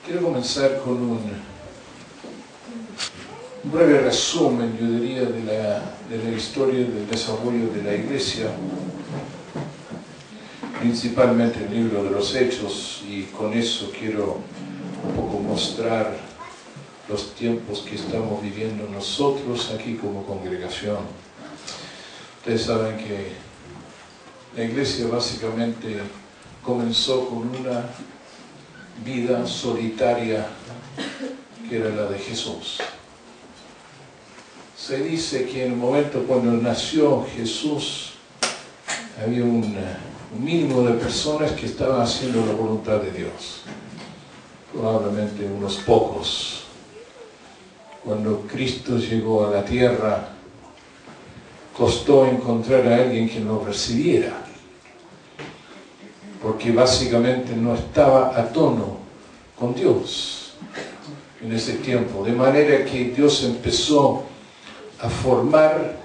Quiero comenzar con un breve resumen, yo diría, de la historia del desarrollo de la Iglesia, principalmente el libro de los Hechos, y con eso quiero un poco mostrar los tiempos que estamos viviendo nosotros aquí como congregación. Ustedes saben que la Iglesia básicamente comenzó con una vida solitaria que era la de Jesús. Se dice que en el momento cuando nació Jesús había un mínimo de personas que estaban haciendo la voluntad de Dios, probablemente unos pocos. Cuando Cristo llegó a la tierra, costó encontrar a alguien que lo recibiera, porque básicamente no estaba a tono con Dios en ese tiempo, de manera que Dios empezó a formar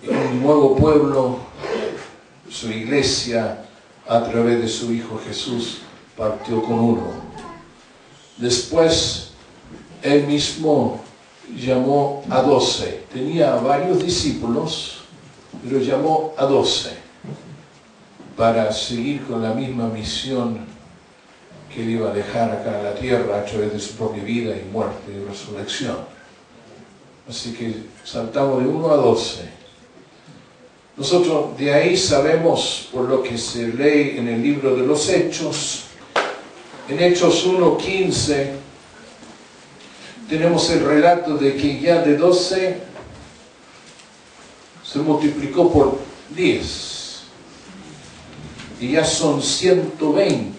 un nuevo pueblo, su iglesia, a través de su Hijo Jesús, partió con uno. Después, Él mismo llamó a 12. Tenía varios discípulos, pero llamó a 12 para seguir con la misma misión que Él iba a dejar acá en la tierra a través de su propia vida y muerte y resurrección. Así que saltamos de 1 a 12. Nosotros de ahí sabemos, por lo que se lee en el libro de los Hechos, en Hechos 1:15, tenemos el relato de que ya de 12 se multiplicó por 10. Y ya son 120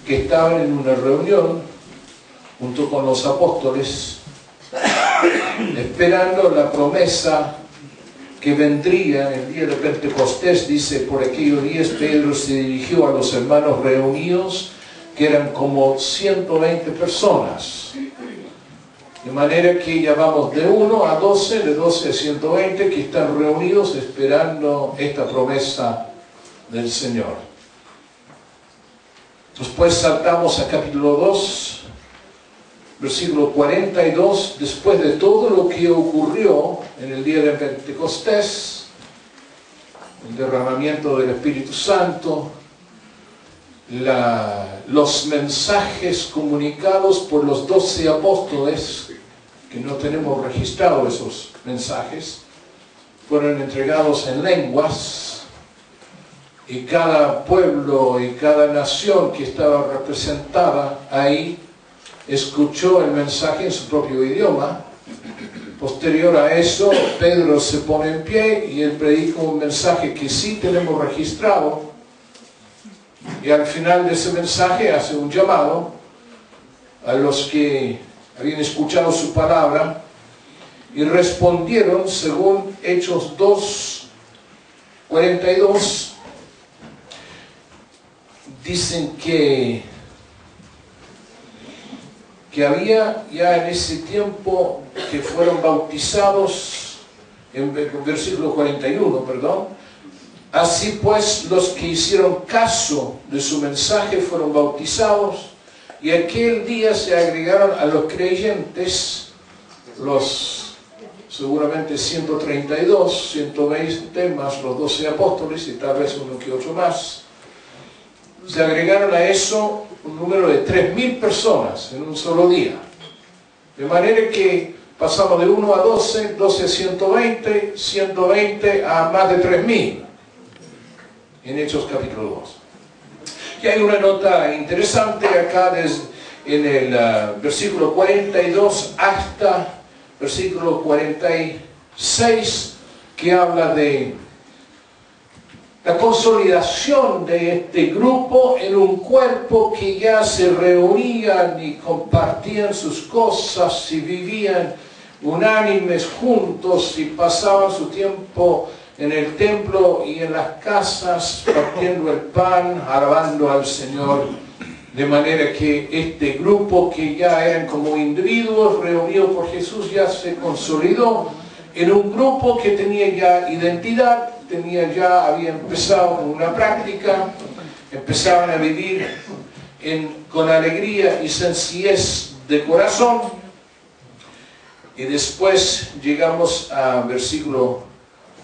que estaban en una reunión junto con los apóstoles, esperando la promesa que vendría el día de Pentecostés. Dice, por aquellos días Pedro se dirigió a los hermanos reunidos, que eran como 120 personas. De manera que ya vamos de 1 a 12, de 12 a 120, que están reunidos esperando esta promesa del Señor. Después saltamos a capítulo 2, versículo 42, después de todo lo que ocurrió en el día de Pentecostés, el derramamiento del Espíritu Santo, los mensajes comunicados por los 12 apóstoles, que no tenemos registrado esos mensajes, fueron entregados en lenguas, y cada pueblo y cada nación que estaba representada ahí escuchó el mensaje en su propio idioma. Posterior a eso, Pedro se pone en pie y él predica un mensaje que sí tenemos registrado, y al final de ese mensaje hace un llamado a los que habían escuchado su palabra y respondieron según Hechos 2:42. Dicen que había ya en ese tiempo que fueron bautizados, en versículo 41, perdón. Así pues, los que hicieron caso de su mensaje fueron bautizados, y aquel día se agregaron a los creyentes los seguramente 132, 120 más los 12 apóstoles y tal vez uno que otro más. Se agregaron a eso un número de 3.000 personas en un solo día. De manera que pasamos de 1 a 12, 12 a 120, 120 a más de 3.000 en Hechos capítulo 2. Y hay una nota interesante acá en el versículo 42 hasta versículo 46, que habla de la consolidación de este grupo en un cuerpo que ya se reunían y compartían sus cosas y vivían unánimes juntos y pasaban su tiempo en el templo y en las casas partiendo el pan, alabando al Señor. De manera que este grupo, que ya eran como individuos reunidos por Jesús, ya se consolidó en un grupo que tenía ya identidad, había empezado con una práctica, empezaban a vivir con alegría y sencillez de corazón. Y después llegamos al versículo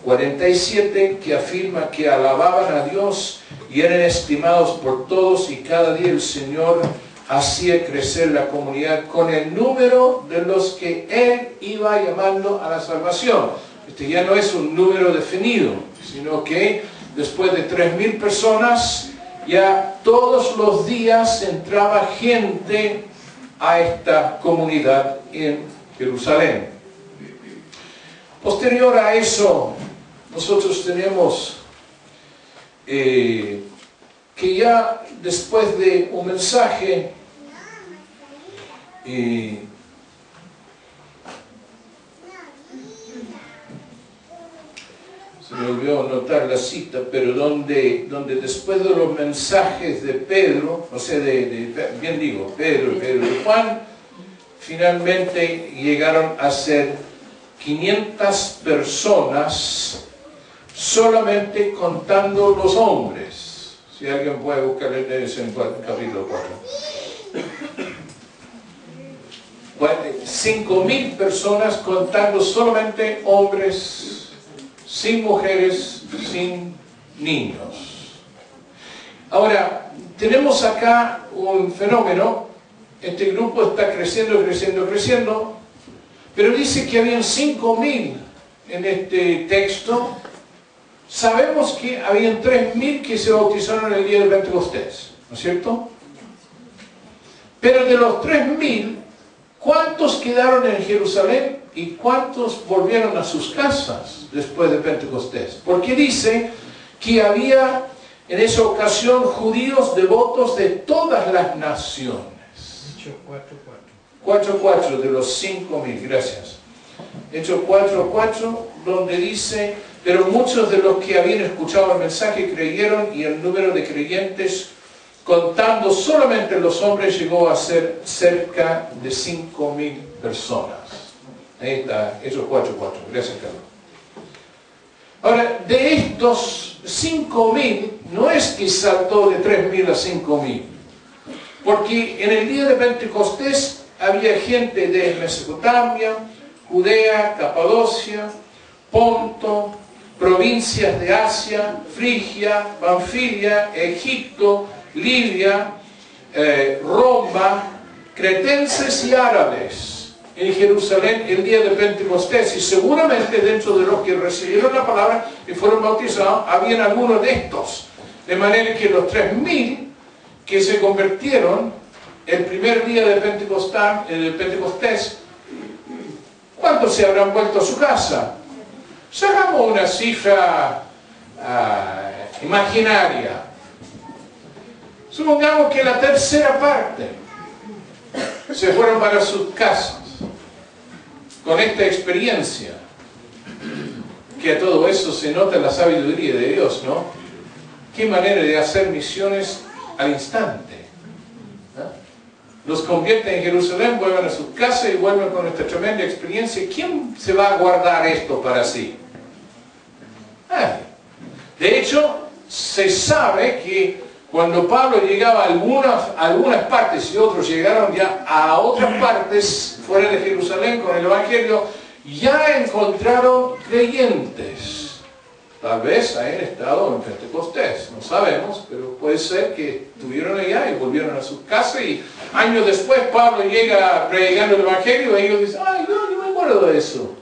47, que afirma que alababan a Dios y eran estimados por todos, y cada día el Señor hacía crecer la comunidad con el número de los que Él iba llamando a la salvación. Este ya no es un número definido, sino que después de 3,000 personas, ya todos los días entraba gente a esta comunidad en Jerusalén. Posterior a eso, nosotros tenemos que ya después de un mensaje, se me olvidó anotar la cita, pero donde después de los mensajes de Pedro, o sea, Pedro y Juan, finalmente llegaron a ser 500 personas, solamente contando los hombres. Si alguien puede buscar eso en capítulo 4. 5,000 personas contando solamente hombres, sin mujeres, sin niños. Ahora, tenemos acá un fenómeno. Este grupo está creciendo, pero dice que habían 5,000 en este texto. Sabemos que habían 3,000 que se bautizaron el día de Pentecostés, ¿no es cierto? Pero de los 3,000, ¿cuántos quedaron en Jerusalén y cuántos volvieron a sus casas después de Pentecostés? Porque dice que había en esa ocasión judíos devotos de todas las naciones. 4:4 de los 5,000, gracias. Hechos 4:4, donde dice: pero muchos de los que habían escuchado el mensaje creyeron, y el número de creyentes, contando solamente los hombres, llegó a ser cerca de 5,000 personas. Ahí está, Hechos 4:4. Gracias, Carlos. Ahora, de estos 5,000, no es que saltó de 3,000 a 5,000, porque en el día de Pentecostés había gente de Mesopotamia, Judea, Capadocia, Ponto, provincias de Asia, Frigia, Panfilia, Egipto, Libia, Roma, cretenses y árabes en Jerusalén el día de Pentecostés. Y seguramente dentro de los que recibieron la palabra y fueron bautizados, habían algunos de estos. De manera que los 3,000 que se convirtieron el primer día de Pentecostés, ¿cuántos se habrán vuelto a su casa? Sacamos una cifra imaginaria. Supongamos que la tercera parte se fueron para sus casas con esta experiencia, que a todo eso se nota la sabiduría de Dios, ¿no? Qué manera de hacer misiones al instante. Los convierten en Jerusalén, vuelven a sus casas y vuelven con esta tremenda experiencia. ¿Quién se va a guardar esto para sí? Nadie. De hecho, se sabe que cuando Pablo llegaba a algunas partes y otros llegaron ya a otras partes fuera de Jerusalén con el Evangelio, ya encontraron creyentes. Tal vez hayan estado en Pentecostés, no sabemos, pero puede ser que estuvieron allá y volvieron a sus casas, y años después Pablo llega predicando el Evangelio y ellos dicen: ay, no, yo me acuerdo de eso,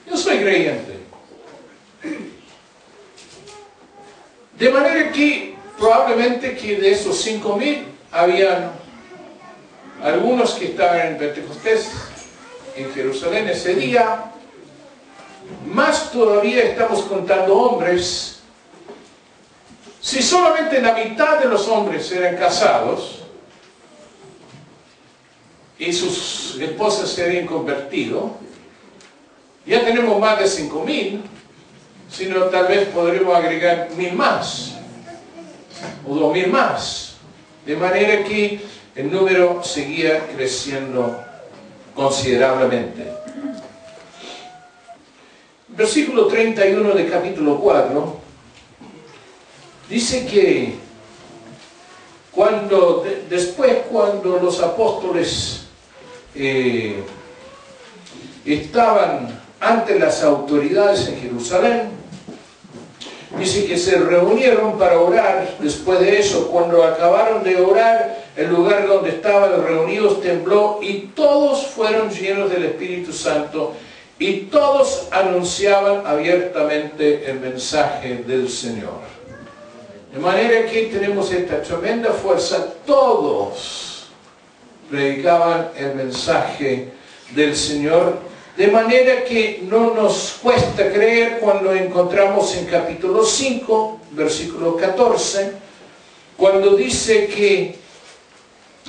yo soy creyente. De manera que probablemente que de esos 5,000 habían algunos que estaban en Pentecostés en Jerusalén ese día. Más todavía estamos contando hombres. Si solamente la mitad de los hombres eran casados y sus esposas se habían convertido, ya tenemos más de 5,000, sino tal vez podremos agregar 1,000 más o 2,000 más, de manera que el número seguía creciendo considerablemente. Versículo 31 de capítulo 4 dice que Después cuando los apóstoles estaban ante las autoridades en Jerusalén, dice que se reunieron para orar. Después de eso, cuando acabaron de orar, el lugar donde estaban reunidos tembló y todos fueron llenos del Espíritu Santo y todos anunciaban abiertamente el mensaje del Señor. De manera que tenemos esta tremenda fuerza, todos predicaban el mensaje del Señor, de manera que no nos cuesta creer cuando encontramos en capítulo 5, versículo 14, cuando dice que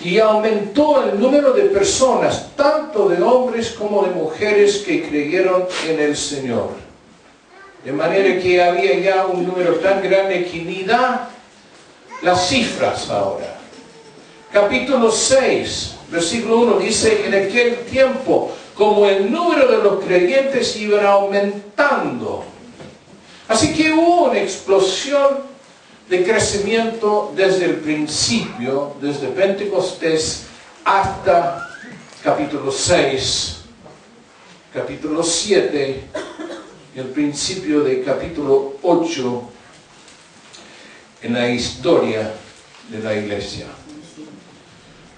y aumentó el número de personas, tanto de hombres como de mujeres que creyeron en el Señor. De manera que había ya un número tan grande que ni da las cifras ahora. Capítulo 6, versículo 1 dice, en aquel tiempo, como el número de los creyentes iba aumentando. Así que hubo una explosión de crecimiento desde el principio, desde Pentecostés hasta capítulo 6, capítulo 7, y el principio de capítulo 8 en la historia de la iglesia.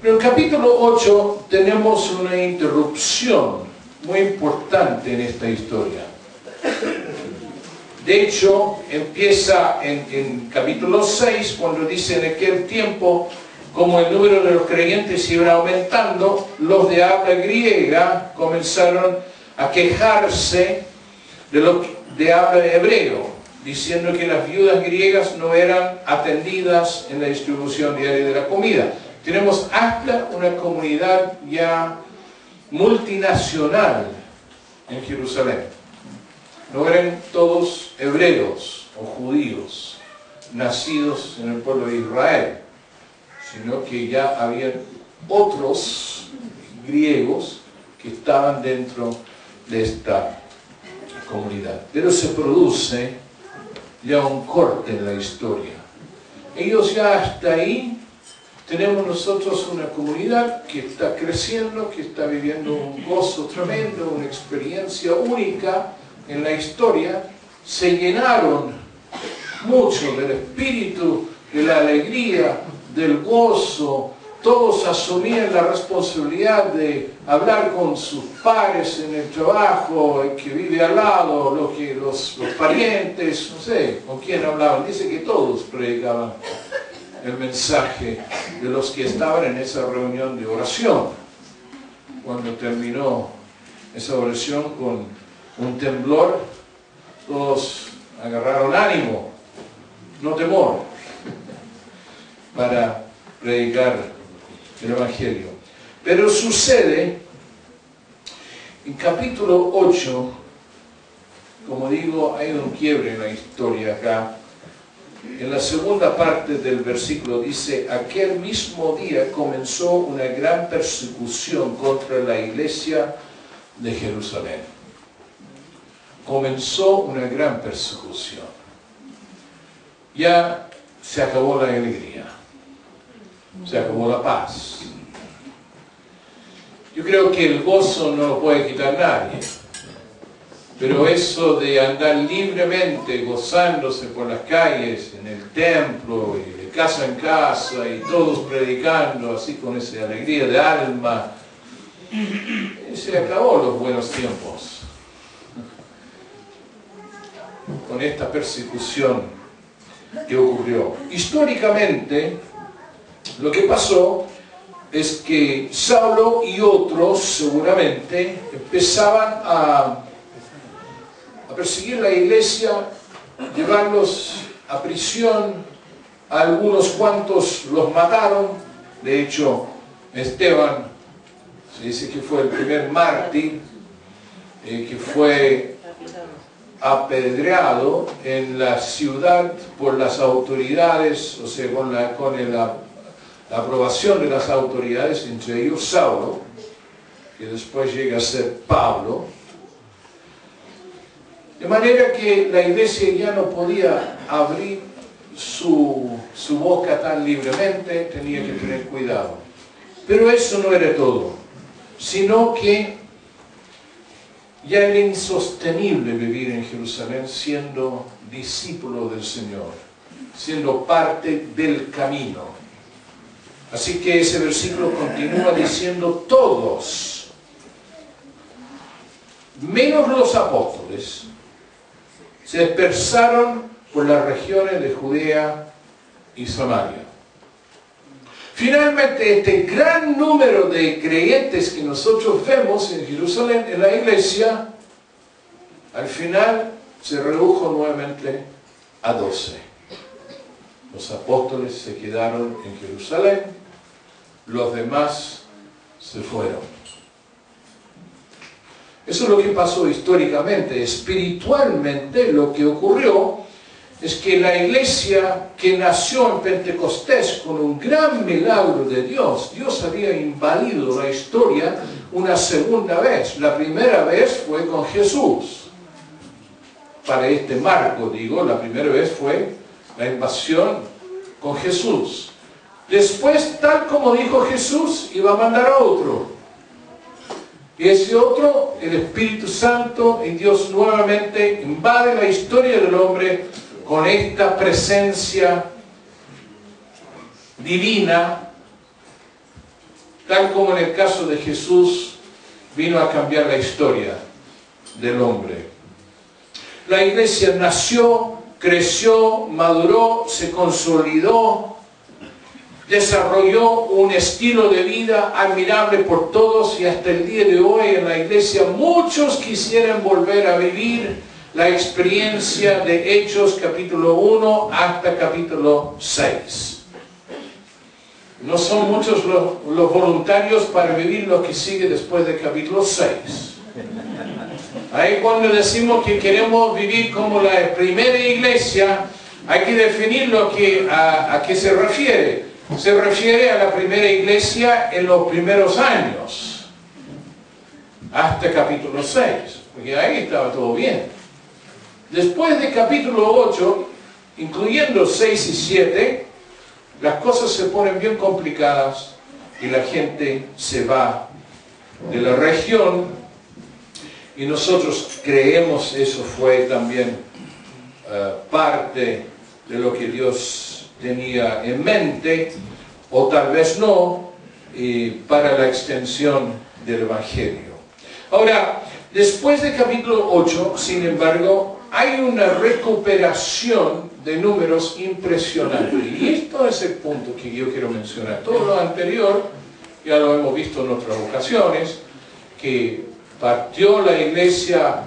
Pero en el capítulo 8 tenemos una interrupción muy importante en esta historia. De hecho, empieza en capítulo 6, cuando dice en aquel tiempo, como el número de los creyentes iba aumentando, los de habla griega comenzaron a quejarse de los de habla hebreo, diciendo que las viudas griegas no eran atendidas en la distribución diaria de la comida. Tenemos hasta una comunidad ya multinacional en Jerusalén. No eran todos hebreos o judíos nacidos en el pueblo de Israel, sino que ya había otros griegos que estaban dentro de esta comunidad. Pero se produce ya un corte en la historia. Ellos ya hasta ahí, tenemos nosotros una comunidad que está creciendo, que está viviendo un gozo tremendo, una experiencia única en la historia. Se llenaron mucho del espíritu, de la alegría, del gozo. Todos asumían la responsabilidad de hablar con sus pares en el trabajo, el que vive al lado, los parientes, no sé con quién hablaban. Dice que todos predicaban el mensaje de los que estaban en esa reunión de oración. Cuando terminó esa oración con un temblor, todos agarraron ánimo, no temor, para predicar el Evangelio. Pero sucede en capítulo 8, como digo, hay un quiebre en la historia acá. En la segunda parte del versículo dice, aquel mismo día comenzó una gran persecución contra la iglesia de Jerusalén. Comenzó una gran persecución. Ya se acabó la alegría. Se acabó la paz. Yo creo que el gozo no lo puede quitar nadie. Pero eso de andar libremente, gozándose por las calles, en el templo, y de casa en casa, y todos predicando, así con esa alegría de alma, se acabó los buenos tiempos. Con esta persecución que ocurrió. Históricamente, lo que pasó es que Saulo y otros seguramente empezaban a perseguir la iglesia, llevarlos a prisión. A algunos cuantos los mataron. De hecho, Esteban se dice que fue el primer mártir que fue apedreado en la ciudad por las autoridades, o sea, con la aprobación de las autoridades, entre ellos Saulo, que después llega a ser Pablo. De manera que la iglesia ya no podía abrir su boca tan libremente, tenía que tener cuidado. Pero eso no era todo, sino que ya era insostenible vivir en Jerusalén siendo discípulo del Señor, siendo parte del camino. Así que ese versículo continúa diciendo: todos, menos los apóstoles, se dispersaron por las regiones de Judea y Samaria. Finalmente, este gran número de creyentes que nosotros vemos en Jerusalén, en la iglesia, al final se redujo nuevamente a 12. Los apóstoles se quedaron en Jerusalén, los demás se fueron. Eso es lo que pasó históricamente. Espiritualmente, lo que ocurrió es que la iglesia que nació en Pentecostés con un gran milagro de Dios, Dios había invadido la historia una segunda vez. La primera vez fue con Jesús. Para este marco, digo, la primera vez fue la invasión con Jesús. Después, tal como dijo Jesús, iba a mandar a otro. Y ese otro, el Espíritu Santo, y Dios nuevamente invade la historia del hombre con esta presencia divina, tal como en el caso de Jesús vino a cambiar la historia del hombre. La iglesia nació, creció, maduró, se consolidó, desarrolló un estilo de vida admirable por todos, y hasta el día de hoy en la iglesia muchos quisieran volver a vivir la experiencia de Hechos capítulo 1 hasta capítulo 6. No son muchos los voluntarios para vivir lo que sigue después de capítulo 6. Ahí cuando decimos que queremos vivir como la primera iglesia, hay que definir a qué se refiere. Se refiere a la primera iglesia en los primeros años, hasta capítulo 6, porque ahí estaba todo bien. Después de capítulo 8, incluyendo 6 y 7, las cosas se ponen bien complicadas y la gente se va de la región, y nosotros creemos eso fue también parte de lo que Dios tenía en mente, o tal vez no, para la extensión del Evangelio. Ahora, después de capítulo 8, sin embargo, hay una recuperación de números impresionante. Y esto es el punto que yo quiero mencionar. Todo lo anterior ya lo hemos visto en otras ocasiones, que partió la iglesia,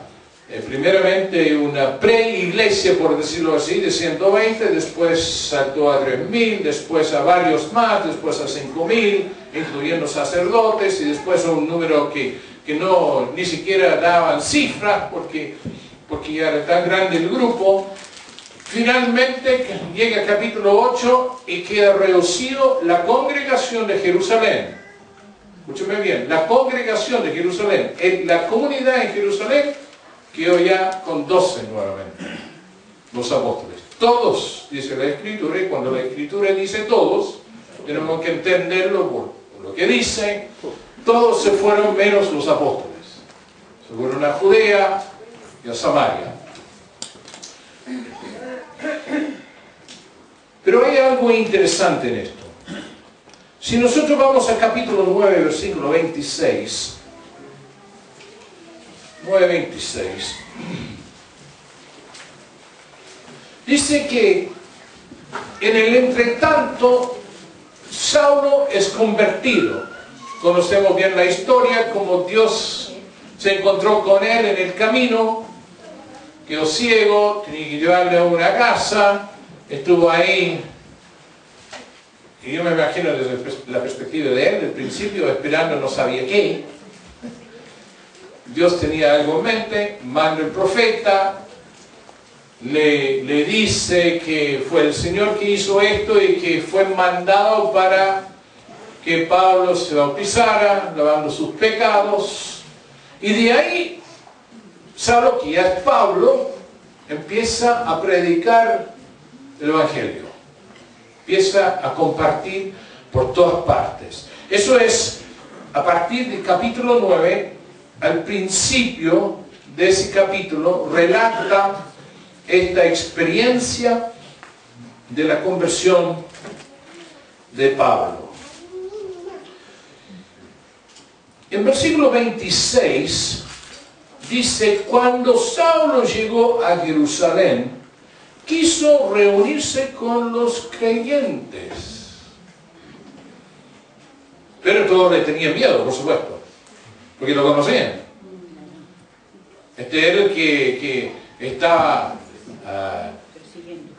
primeramente una pre-iglesia, por decirlo así, de 120, después saltó a 3.000, después a varios más, después a 5.000, incluyendo sacerdotes, y después a un número que no ni siquiera daban cifras, porque ya era tan grande el grupo. Finalmente llega el capítulo 8 y queda reducido la congregación de Jerusalén. Escúcheme bien, la congregación de Jerusalén, la comunidad en Jerusalén quedó ya con 12 nuevamente, los apóstoles. Todos, dice la Escritura, y cuando la Escritura dice todos, tenemos que entenderlo por lo que dice. Todos se fueron menos los apóstoles. Se fueron a Judea y a Samaria. Pero hay algo interesante en esto. Si nosotros vamos al capítulo 9, versículo 26, 9:26, dice que en el entretanto Saulo es convertido. Conocemos bien la historia, como Dios se encontró con él en el camino, quedó ciego, tenía que llevarle a una casa, estuvo ahí, y yo me imagino desde la perspectiva de él, del principio, esperando no sabía qué. Dios tenía algo en mente, manda el profeta, le dice que fue el Señor que hizo esto y que fue mandado para que Pablo se bautizara, lavando sus pecados. Y de ahí, Saulo, que ya es Pablo, empieza a predicar el Evangelio. Empieza a compartir por todas partes. Eso es, a partir del capítulo 9, al principio de ese capítulo, relata esta experiencia de la conversión de Pablo. En versículo 26 dice: cuando Saulo llegó a Jerusalén, quiso reunirse con los creyentes. Pero todos le tenían miedo, por supuesto, porque lo conocían. Este era el que estaba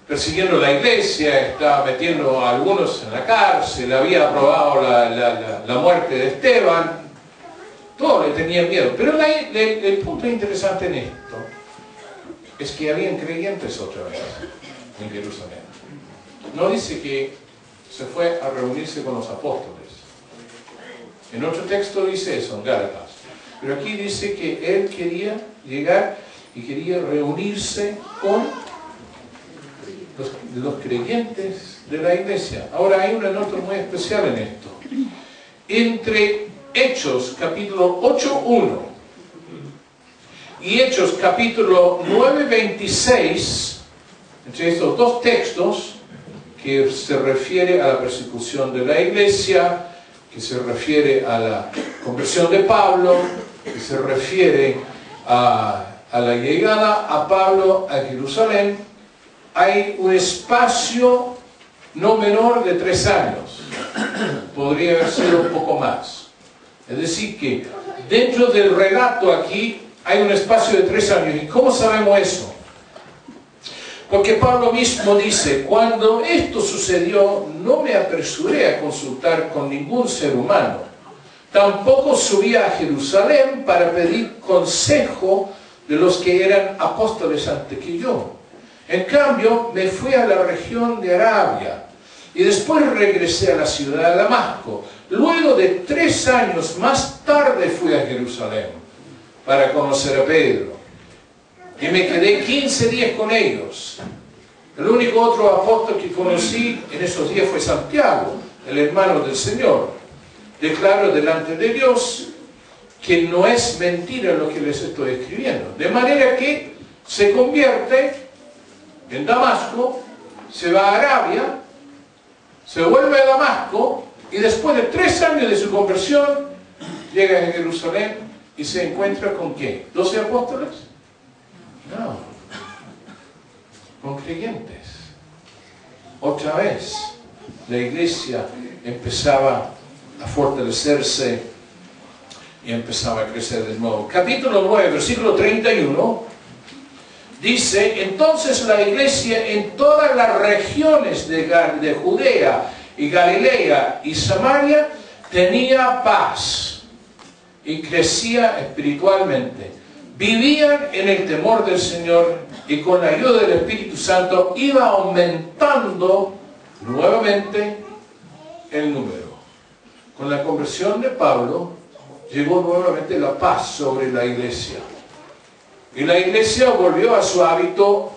persiguiendo la iglesia, estaba metiendo a algunos en la cárcel, había aprobado la muerte de Esteban. Todos le tenían miedo. Pero el punto interesante en esto es que habían creyentes otra vez en Jerusalén. No dice que se fue a reunirse con los apóstoles. En otro texto dice eso, en Gálatas. Pero aquí dice que él quería llegar y quería reunirse con los creyentes de la iglesia. Ahora hay una nota muy especial en esto. Entre Hechos capítulo 8:1 y Hechos capítulo 9:26, entre estos dos textos, que se refiere a la persecución de la iglesia, que se refiere a la conversión de Pablo, que se refiere a la llegada a Pablo a Jerusalén, hay un espacio no menor de 3 años. Podría haber sido un poco más. Es decir que dentro del relato aquí hay un espacio de 3 años. ¿Y cómo sabemos eso? Porque Pablo mismo dice: cuando esto sucedió, no me apresuré a consultar con ningún ser humano. Tampoco subí a Jerusalén para pedir consejo de los que eran apóstoles antes que yo. En cambio, me fui a la región de Arabia y después regresé a la ciudad de Damasco. Luego de 3 años más tarde fui a Jerusalén para conocer a Pedro. Y me quedé 15 días con ellos. El único otro apóstol que conocí en esos días fue Santiago, el hermano del Señor. Declaro delante de Dios que no es mentira lo que les estoy escribiendo. De manera que se convierte en Damasco, se va a Arabia, se vuelve a Damasco, y después de 3 años de su conversión, llega a Jerusalén y se encuentra con ¿qué? ¿12 apóstoles? No, con creyentes. Otra vez, la iglesia empezaba a fortalecerse y empezaba a crecer de nuevo. Capítulo 9, versículo 31, dice: entonces la iglesia en todas las regiones de Judea y Galilea y Samaria tenía paz y crecía espiritualmente. Vivían en el temor del Señor y con la ayuda del Espíritu Santo iba aumentando nuevamente el número. Con la conversión de Pablo llegó nuevamente la paz sobre la iglesia. Y la iglesia volvió a su hábito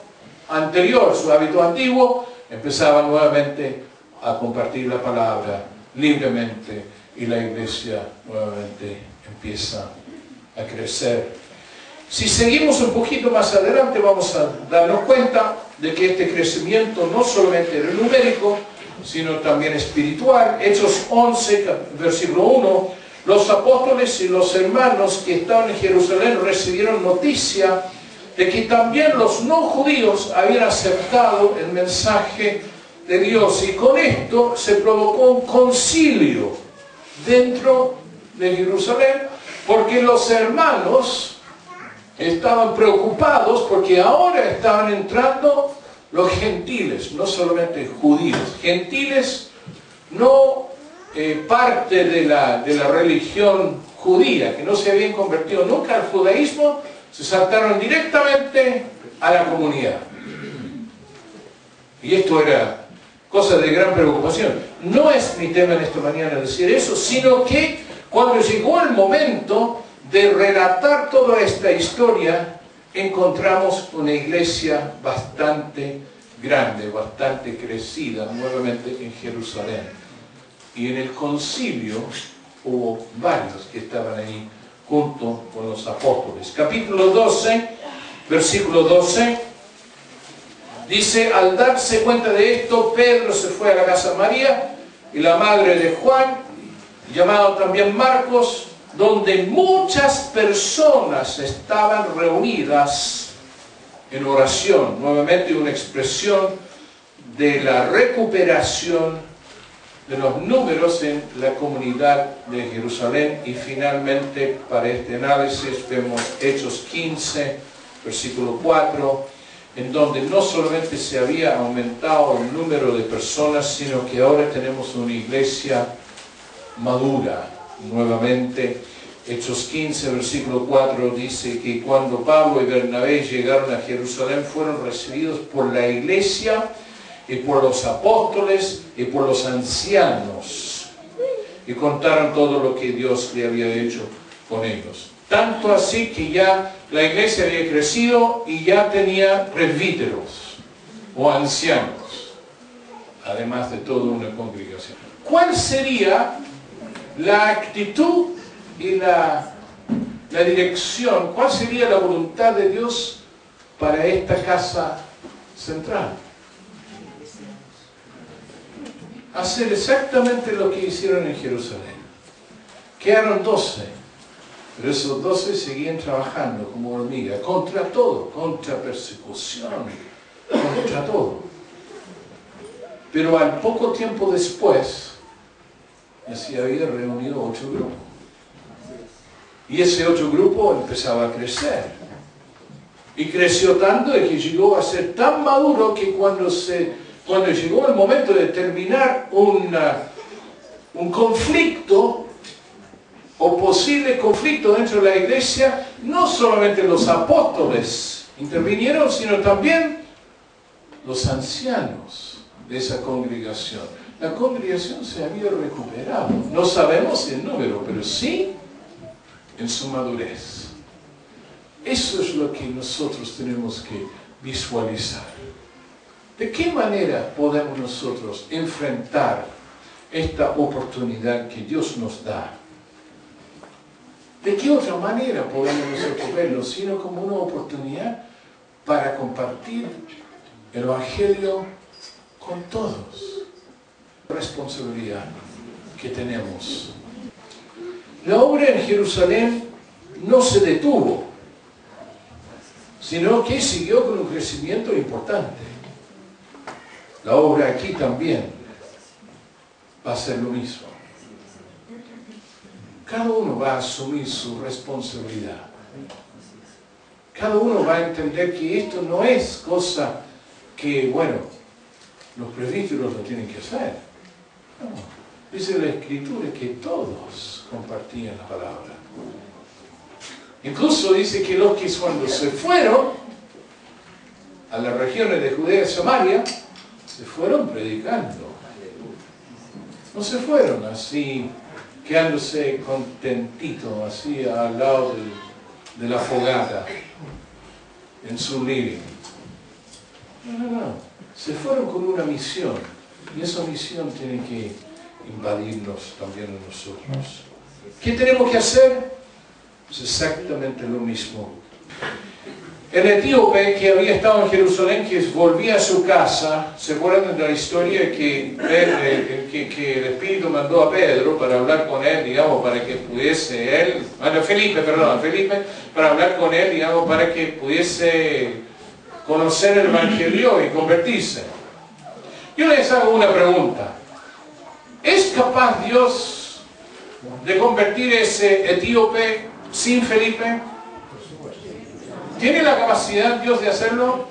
anterior, su hábito antiguo. Empezaba nuevamente a compartir la palabra libremente y la iglesia nuevamente empieza a crecer. Si seguimos un poquito más adelante, vamos a darnos cuenta de que este crecimiento no solamente era numérico, sino también espiritual. Hechos 11, versículo 1, los apóstoles y los hermanos que estaban en Jerusalén recibieron noticia de que también los no judíos habían aceptado el mensaje de Dios, y con esto se provocó un concilio dentro de Jerusalén, porque los hermanos estaban preocupados porque ahora estaban entrando los gentiles, no solamente judíos, gentiles no parte de la religión judía, que no se habían convertido nunca al judaísmo, se saltaron directamente a la comunidad. Y esto era cosa de gran preocupación. No es mi tema en esta mañana decir eso, sino que cuando llegó el momento de relatar toda esta historia, encontramos una iglesia bastante grande, bastante crecida nuevamente en Jerusalén. Y en el concilio hubo varios que estaban ahí junto con los apóstoles. Capítulo 12, versículo 12, dice: al darse cuenta de esto, Pedro se fue a la casa de María y la madre de Juan, llamado también Marcos, donde muchas personas estaban reunidas en oración. Nuevamente una expresión de la recuperación de los números en la comunidad de Jerusalén. Y finalmente, para este análisis, vemos Hechos 15, versículo 4, en donde no solamente se había aumentado el número de personas, sino que ahora tenemos una iglesia madura. Nuevamente, Hechos 15, versículo 4 dice que cuando Pablo y Bernabé llegaron a Jerusalén, fueron recibidos por la iglesia y por los apóstoles y por los ancianos, y contaron todo lo que Dios le había hecho con ellos. Tanto así que ya la iglesia había crecido y ya tenía presbíteros o ancianos, además de toda una congregación. ¿Cuál sería la actitud y la dirección? ¿Cuál sería la voluntad de Dios para esta casa central? Hacer exactamente lo que hicieron en Jerusalén. Quedaron 12, pero esos 12 seguían trabajando como hormigas, contra todo, contra persecución, contra todo. Pero al poco tiempo después, ya se había reunido otro grupo. Y ese otro grupo empezaba a crecer. Y creció tanto de que llegó a ser tan maduro que cuando llegó el momento de terminar un conflicto o posible conflicto dentro de la iglesia, no solamente los apóstoles intervinieron, sino también los ancianos de esa congregación. La congregación se había recuperado. No sabemos el número, pero sí en su madurez. Eso es lo que nosotros tenemos que visualizar. ¿De qué manera podemos nosotros enfrentar esta oportunidad que Dios nos da? ¿De qué otra manera podemos nosotros verlo, sino como una oportunidad para compartir el Evangelio con todos? Responsabilidad que tenemos. La obra en Jerusalén no se detuvo, sino que siguió con un crecimiento importante. La obra aquí también va a ser lo mismo. Cada uno va a asumir su responsabilidad. Cada uno va a entender que esto no es cosa que, bueno, los presbíteros lo tienen que hacer. No. Dice la Escritura que todos compartían la palabra. Incluso dice que los que cuando se fueron a las regiones de Judea y Samaria, se fueron predicando. No se fueron así, quedándose contentitos, así al lado de la fogata, en su living. No. Se fueron con una misión. Y esa misión tiene que invadirnos también a nosotros. ¿Qué tenemos que hacer? Es exactamente lo mismo. El etíope que había estado en Jerusalén, que volvía a su casa, ¿se acuerdan de la historia que el Espíritu mandó a Pedro para hablar con él, digamos, para que pudiese Felipe, para hablar con él, digamos, para que pudiese conocer el Evangelio y convertirse? Yo les hago una pregunta. ¿Es capaz Dios de convertir ese etíope sin Felipe? ¿Tiene la capacidad Dios de hacerlo?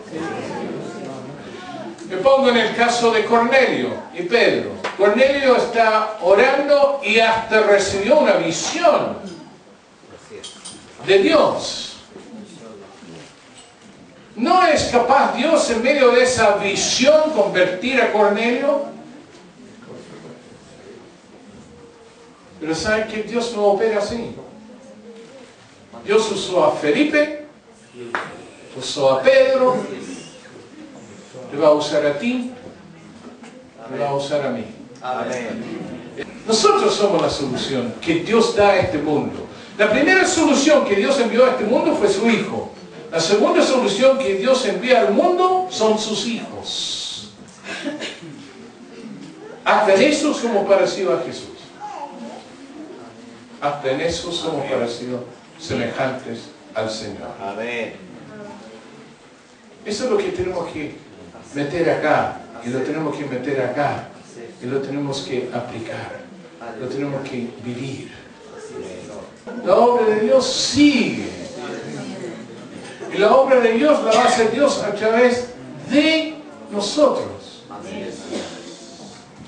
Me pongo en el caso de Cornelio y Pedro. Cornelio está orando y hasta recibió una visión de Dios. ¿No es capaz Dios en medio de esa visión convertir a Cornelio? Pero ¿saben que Dios no opera así? Dios usó a Felipe, usó a Pedro, Te va a usar a ti, te va a usar a mí. Amén. Nosotros somos la solución que Dios da a este mundo. La primera solución que Dios envió a este mundo fue su Hijo. La segunda solución que Dios envía al mundo son sus hijos. Hasta en eso somos parecidos a Jesús. Hasta en eso somos parecidos, semejantes al Señor. Amén. Eso es lo que tenemos que meter acá, y lo tenemos que meter acá, y lo tenemos que aplicar, lo tenemos que vivir. La obra de Dios sigue. Y la obra de Dios la va a hacer Dios a través de nosotros.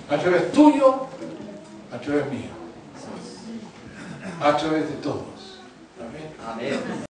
A través tuyo, a través mío. A través de todos. Amén. Amén.